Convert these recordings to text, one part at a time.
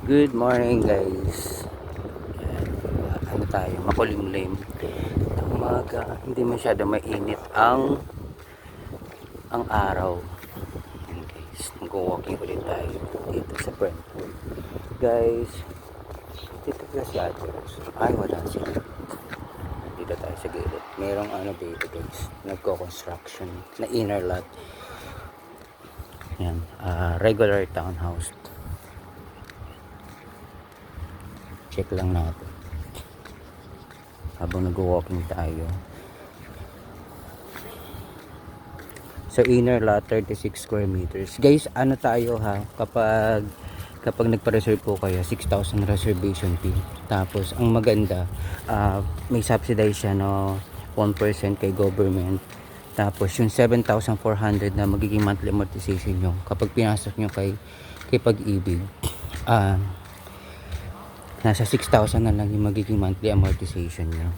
Good morning guys. Ayan, ano tayo, makulimlim. Umaga, hindi masyado mainit ang araw. Ayan guys, mag-walking ulit tayo dito sa Brentwood. Guys, dito ka si others. Ay, wala sila. Dito tayo sa gilid. Merong ano dito guys, nagko-construction na inner lot. Ayan, regular townhouse. Check lang natin habang nag-walking tayo. So inner lot 36 square meters. Guys, ano tayo ha, kapag nagpa-reserve po kayo, 6,000 reservation fee. Tapos ang maganda, may subsidize siya no 1% kay government. Tapos yung 7,400 na magiging monthly amortization nyo kapag pinasok nyo kay Pag-ibig, nasa 6,000 na lang yung magiging monthly amortization nyo.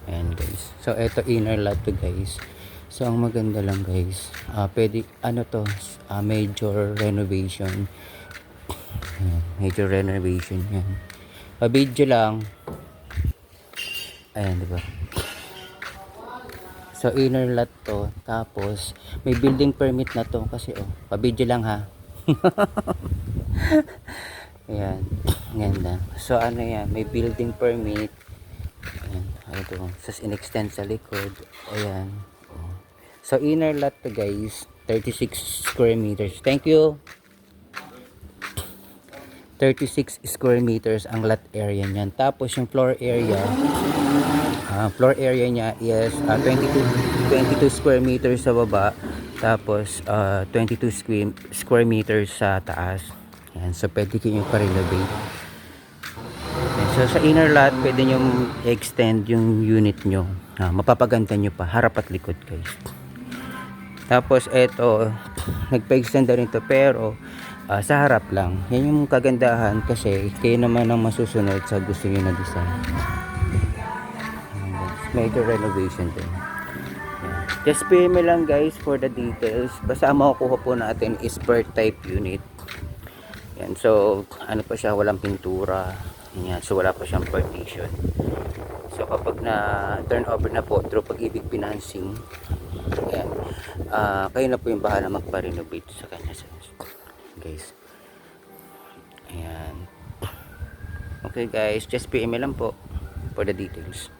Ayan guys, so eto inner lot to guys. So ang maganda lang guys, pwede ano to, major renovation. Ayan, major renovation yan. Pa-video lang. Ayan, diba? So inner lot to, tapos may building permit na to kasi pa-video lang ha. Ayan, ganda. So ano yan, may building permit. Ayan, ito, sas in-extend sa likod. Ayan. So inner lot to guys, 36 square meters. Thank you. 36 square meters ang lot area niyan. Tapos yung floor area niya is 22 square meters sa baba. Tapos 22 square meters sa taas. Yan, so pwede kayo pa-renovate. So sa inner lot, pwede nyo extend yung unit nyo. Mapapaganda nyo pa, harap at likod guys. Tapos eto, nagpa-extend na rin to pero sa harap lang. Yan yung kagandahan kasi kayo naman ang masusunod sa gusto nyo na design. Major renovation din. Just pay me lang guys for the details. Basta ang makukuha po natin is per type unit. Yan, so ano pa siya, walang pintura. Yan, so wala pa siyang partition. So kapag na turn over na po through Pag-ibig financing, ayan, kayo na po yung bahala magpa-renovate sa kanya guys. Ayan. Okay guys, just PM lang po for the details.